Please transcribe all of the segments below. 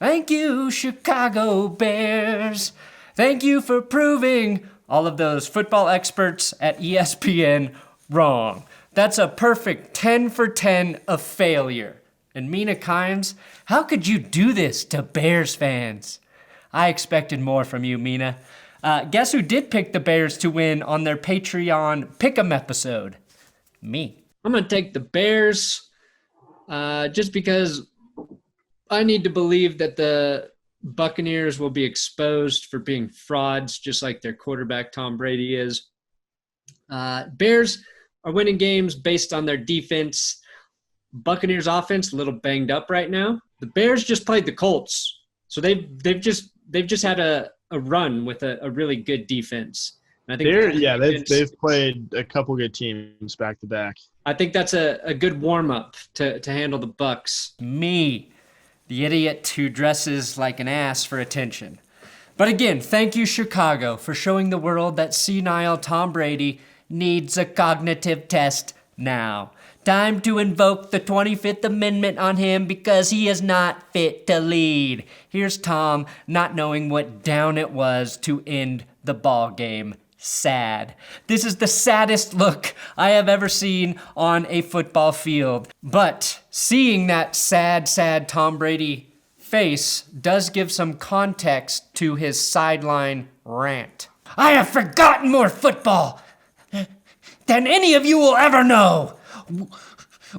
Thank you, Chicago Bears. Thank you for proving all of those football experts at ESPN wrong. That's a perfect 10 for 10 of failure. And Mina Kimes, how could you do this to Bears fans? I expected more from you, Mina. Guess who did pick the Bears to win on their Patreon Pick'em episode? Me. I'm going to take the Bears just because I need to believe that the Buccaneers will be exposed for being frauds, just like their quarterback Tom Brady is. Bears are winning games based on their defense. Buccaneers offense a little banged up right now. The Bears just played the Colts, so they've just had a run with a really good defense. And I think they've played a couple good teams back to back. I think that's a good warm up to handle the Bucs. Me, the idiot who dresses like an ass for attention. But again, thank you, Chicago, for showing the world that senile Tom Brady needs a cognitive test now. Time to invoke the 25th Amendment on him because he is not fit to lead. Here's Tom not knowing what down it was to end the ball game. Sad. This is the saddest look I have ever seen on a football field. But seeing that sad Tom Brady face does give some context to his sideline rant. I have forgotten more football than any of you will ever know.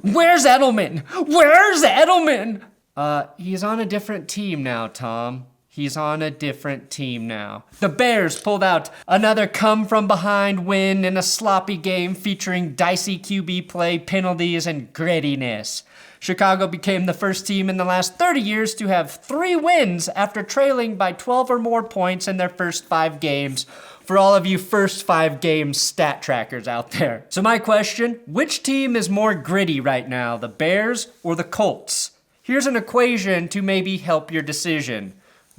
Where's Edelman? Where's Edelman? He's on a different team now, Tom. He's on a different team now. The Bears pulled out another come-from-behind win in a sloppy game featuring dicey QB play, penalties, and grittiness. Chicago became the first team in the last 30 years to have 3 wins after trailing by 12 or more points in their first 5 games. For all of you first 5 games stat trackers out there. So my question, which team is more gritty right now, the Bears or the Colts? Here's an equation to maybe help your decision.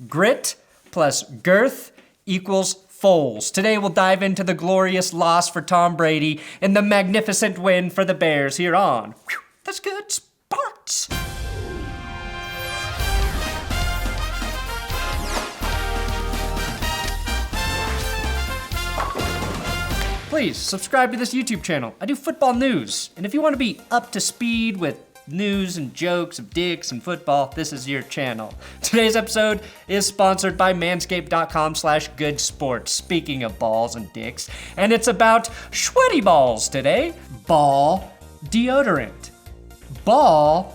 Grit plus girth equals Foles. Today we'll dive into the glorious loss for Tom Brady and the magnificent win for the Bears here on That's Good Sports. Please subscribe to this YouTube channel. I do football news. And if you want to be up to speed with news and jokes of dicks and football, this is your channel. Today's episode is sponsored by manscaped.com/goodsports. Speaking of balls and dicks, and it's about sweaty balls today. Ball deodorant. Ball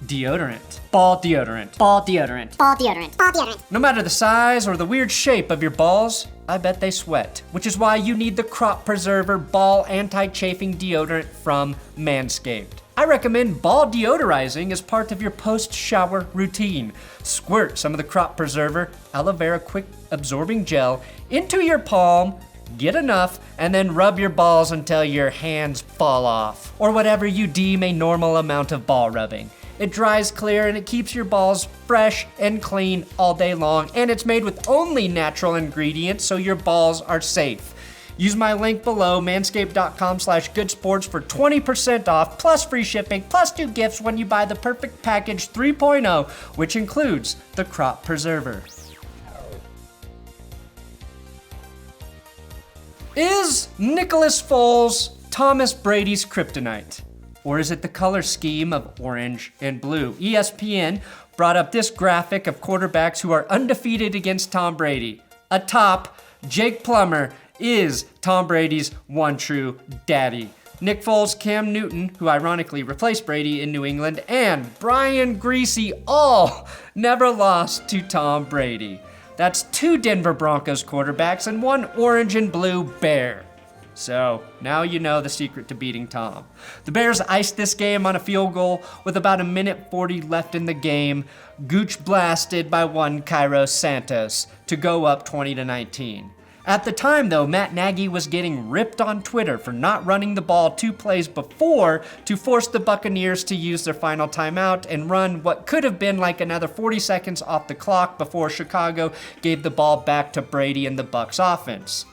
deodorant. Ball deodorant. Ball deodorant. Ball deodorant. Ball deodorant. No matter the size or the weird shape of your balls, I bet they sweat, which is why you need the Crop Preserver Ball Anti-Chafing Deodorant from Manscaped. I recommend ball deodorizing as part of your post-shower routine. Squirt some of the Crop Preserver Aloe Vera Quick Absorbing Gel into your palm, get enough, and then rub your balls until your hands fall off, or whatever you deem a normal amount of ball rubbing. It dries clear and it keeps your balls fresh and clean all day long, and it's made with only natural ingredients, so your balls are safe. Use my link below, manscaped.com/goodsports for 20% off, plus free shipping, plus 2 gifts when you buy the Perfect Package 3.0, which includes the Crop Preserver. Is Nicholas Foles Thomas Brady's kryptonite? Or is it the color scheme of orange and blue? ESPN brought up this graphic of quarterbacks who are undefeated against Tom Brady. Atop, Jake Plummer is Tom Brady's one true daddy. Nick Foles, Cam Newton, who ironically replaced Brady in New England, and Brian Griese all never lost to Tom Brady. That's 2 Denver Broncos quarterbacks and 1 orange and blue Bear. So, now you know the secret to beating Tom. The Bears iced this game on a field goal with about 1:40 left in the game, gooch blasted by one Cairo Santos to go up 20-19. At the time, though, Matt Nagy was getting ripped on Twitter for not running the ball 2 plays before to force the Buccaneers to use their final timeout and run what could have been like another 40 seconds off the clock before Chicago gave the ball back to Brady and the Bucs offense.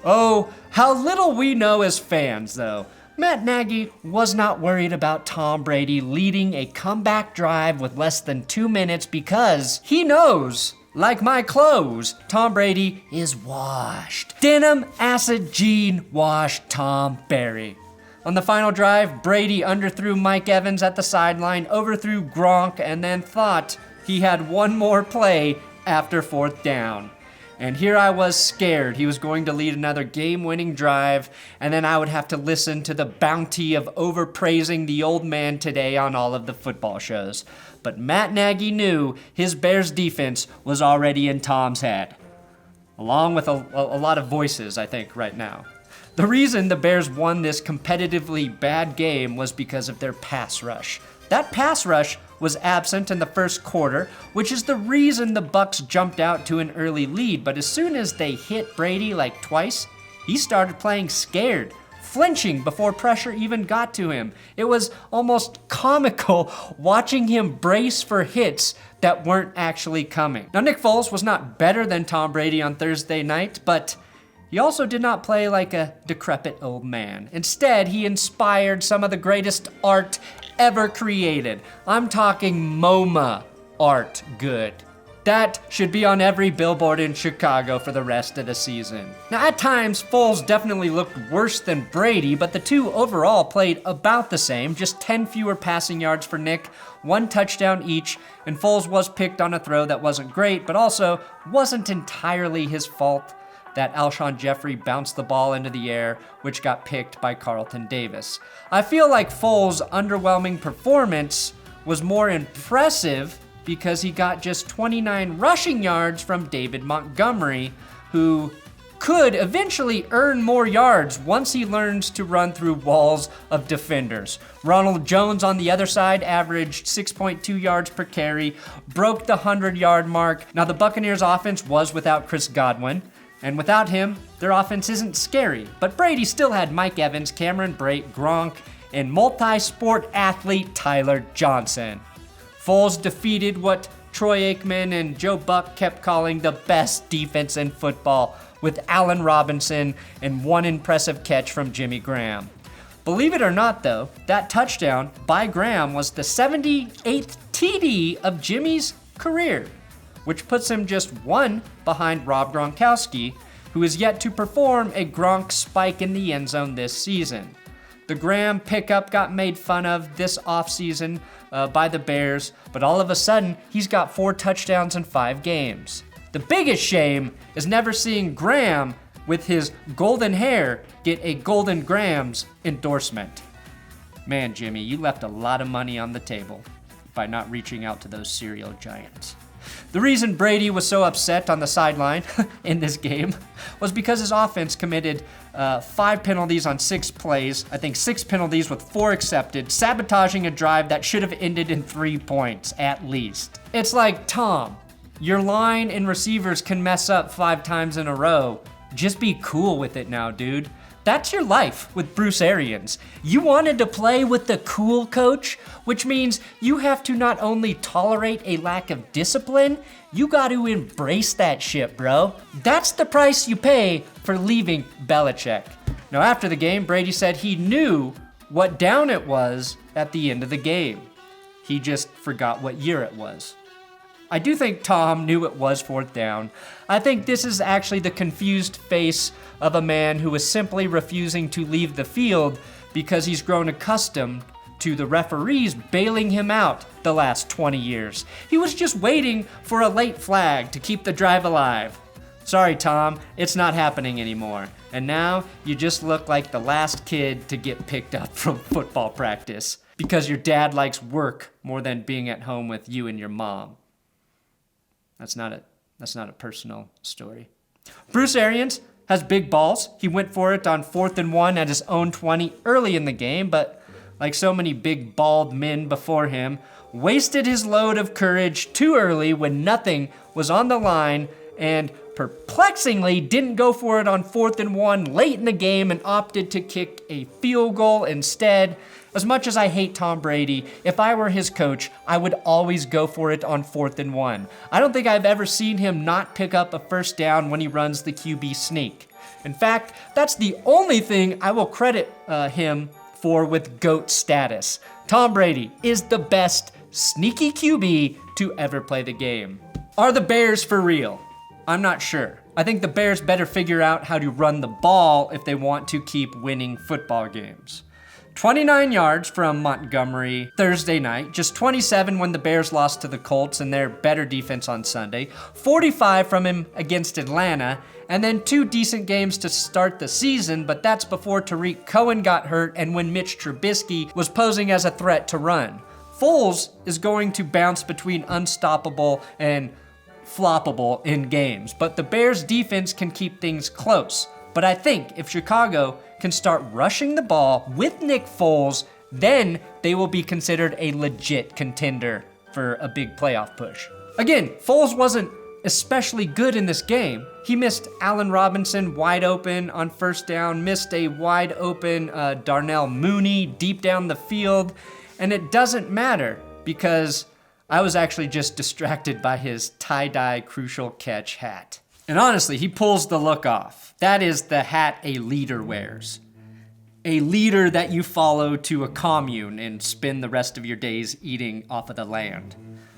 Oh, how little we know as fans, though. Matt Nagy was not worried about Tom Brady leading a comeback drive with less than 2 minutes because he knows, like my clothes, Tom Brady is washed. Denim acid gene washed Tom Brady. On the final drive, Brady underthrew Mike Evans at the sideline, overthrew Gronk, and then thought he had one more play after 4th down. And here I was scared he was going to lead another game-winning drive, and then I would have to listen to the bounty of overpraising the old man today on all of the football shows. But Matt Nagy knew his Bears defense was already in Tom's head, along with a lot of voices, I think, right now. The reason the Bears won this competitively bad game was because of their pass rush. That pass rush was absent in the first quarter, which is the reason the Bucs jumped out to an early lead. But as soon as they hit Brady like twice, he started playing scared, flinching before pressure even got to him. It was almost comical watching him brace for hits that weren't actually coming. Now, Nick Foles was not better than Tom Brady on Thursday night, but he also did not play like a decrepit old man. Instead, he inspired some of the greatest art ever created. I'm talking MoMA art good. That should be on every billboard in Chicago for the rest of the season. Now, at times, Foles definitely looked worse than Brady, but the two overall played about the same, just 10 fewer passing yards for Nick, 1 touchdown each, and Foles was picked on a throw that wasn't great, but also wasn't entirely his fault that Alshon Jeffrey bounced the ball into the air, which got picked by Carlton Davis. I feel like Foles' underwhelming performance was more impressive because he got just 29 rushing yards from David Montgomery, who could eventually earn more yards once he learns to run through walls of defenders. Ronald Jones on the other side averaged 6.2 yards per carry, broke the 100-yard mark. Now, the Buccaneers offense was without Chris Godwin, and without him, their offense isn't scary. But Brady still had Mike Evans, Cameron Brate, Gronk, and multi-sport athlete Tyler Johnson. Foles defeated what Troy Aikman and Joe Buck kept calling the best defense in football, with Allen Robinson and 1 impressive catch from Jimmy Graham. Believe it or not, though, that touchdown by Graham was the 78th TD of Jimmy's career, which puts him just 1 behind Rob Gronkowski, who is yet to perform a Gronk spike in the end zone this season. The Graham pickup got made fun of this offseason by the Bears, but all of a sudden, he's got 4 touchdowns in 5 games. The biggest shame is never seeing Graham with his golden hair get a Golden Grahams endorsement. Man, Jimmy, you left a lot of money on the table by not reaching out to those cereal giants. The reason Brady was so upset on the sideline in this game was because his offense committed 5 penalties on 6 plays. I think 6 penalties with 4 accepted, sabotaging a drive that should have ended in 3 points at least. It's like, Tom, your line and receivers can mess up 5 times in a row. Just be cool with it now, dude. That's your life with Bruce Arians. You wanted to play with the cool coach, which means you have to not only tolerate a lack of discipline, you got to embrace that shit, bro. That's the price you pay for leaving Belichick. Now, after the game, Brady said he knew what down it was at the end of the game. He just forgot what year it was. I do think Tom knew it was 4th down. I think this is actually the confused face of a man who is simply refusing to leave the field because he's grown accustomed to the referees bailing him out the last 20 years. He was just waiting for a late flag to keep the drive alive. Sorry, Tom, it's not happening anymore. And now you just look like the last kid to get picked up from football practice because your dad likes work more than being at home with you and your mom. That's not a personal story. Bruce Arians has big balls. He went for it on 4th and 1 at his own 20 early in the game, but like so many big bald men before him, wasted his load of courage too early when nothing was on the line, and perplexingly didn't go for it on 4th and 1 late in the game and opted to kick a field goal instead. As much as I hate Tom Brady, if I were his coach, I would always go for it on 4th and 1. I don't think I've ever seen him not pick up a first down when he runs the QB sneak. In fact, that's the only thing I will credit him for with GOAT status. Tom Brady is the best sneaky QB to ever play the game. Are the Bears for real? I'm not sure. I think the Bears better figure out how to run the ball if they want to keep winning football games. 29 yards from Montgomery Thursday night, just 27 when the Bears lost to the Colts and their better defense on Sunday, 45 from him against Atlanta, and then 2 decent games to start the season, but that's before Tariq Cohen got hurt and when Mitch Trubisky was posing as a threat to run. Foles is going to bounce between unstoppable and floppable in games, but the Bears defense can keep things close. But I think if Chicago can start rushing the ball with Nick Foles, then they will be considered a legit contender for a big playoff push. Again, Foles wasn't especially good in this game. He missed Allen Robinson wide open on first down, missed a wide open Darnell Mooney deep down the field, and it doesn't matter because I was actually just distracted by his tie-dye crucial catch hat. And honestly, he pulls the look off. That is the hat a leader wears. A leader that you follow to a commune and spend the rest of your days eating off of the land.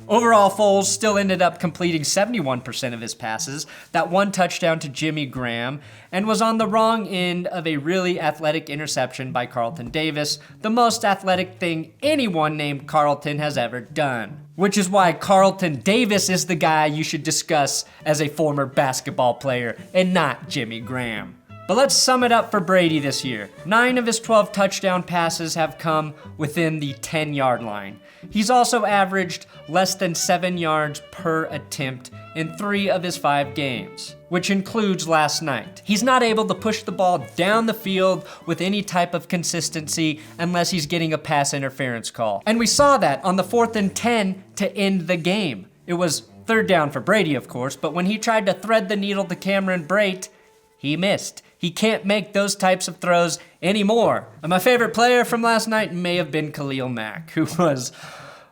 Overall, Foles still ended up completing 71% of his passes, that 1 touchdown to Jimmy Graham, and was on the wrong end of a really athletic interception by Carlton Davis, the most athletic thing anyone named Carlton has ever done. Which is why Carlton Davis is the guy you should discuss as a former basketball player and not Jimmy Graham. But let's sum it up for Brady this year. 9 of his 12 touchdown passes have come within the 10-yard line. He's also averaged less than 7 yards per attempt in 3 of his 5 games, which includes last night. He's not able to push the ball down the field with any type of consistency unless he's getting a pass interference call. And we saw that on the 4th and 10 to end the game. It was 3rd down for Brady, of course, but when he tried to thread the needle to Cameron Brate, he missed. He can't make those types of throws anymore. And my favorite player from last night may have been Khalil Mack, who was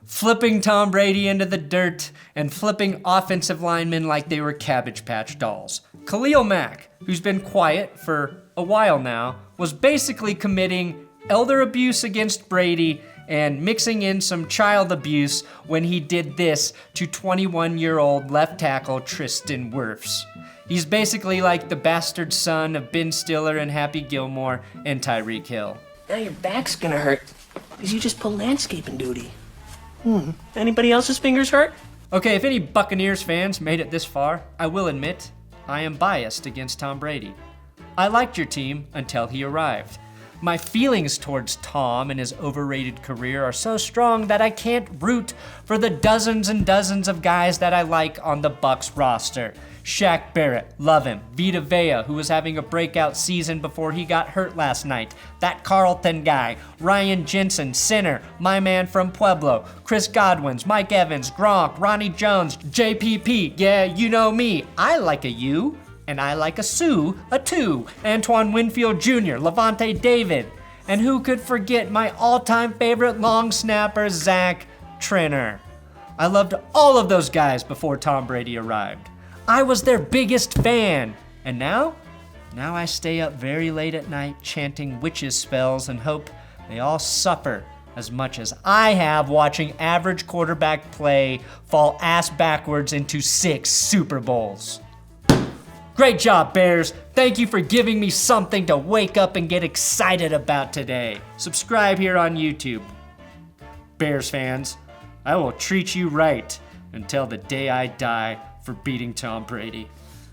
flipping Tom Brady into the dirt and flipping offensive linemen like they were Cabbage Patch dolls. Khalil Mack, who's been quiet for a while now, was basically committing elder abuse against Brady and mixing in some child abuse when he did this to 21-year-old left tackle Tristan Wirfs. He's basically like the bastard son of Ben Stiller and Happy Gilmore and Tyreek Hill. Now your back's gonna hurt because you just pulled landscaping duty. Anybody else's fingers hurt? Okay, if any Buccaneers fans made it this far, I will admit I am biased against Tom Brady. I liked your team until he arrived. My feelings towards Tom and his overrated career are so strong that I can't root for the dozens and dozens of guys that I like on the Bucs roster. Shaq Barrett, love him. Vita Vea, who was having a breakout season before he got hurt last night. That Carlton guy. Ryan Jensen, center, my man from Pueblo. Chris Godwins, Mike Evans, Gronk, Ronnie Jones, JPP. Yeah, you know me. I like a U. And I like a Sue, a 2, Antoine Winfield Jr., Levante David. And who could forget my all-time favorite long snapper, Zach Trenner. I loved all of those guys before Tom Brady arrived. I was their biggest fan. And now I stay up very late at night chanting witches spells and hope they all suffer as much as I have watching average quarterback play fall ass backwards into 6 Super Bowls. Great job, Bears. Thank you for giving me something to wake up and get excited about today. Subscribe here on YouTube. Bears fans, I will treat you right until the day I die for beating Tom Brady.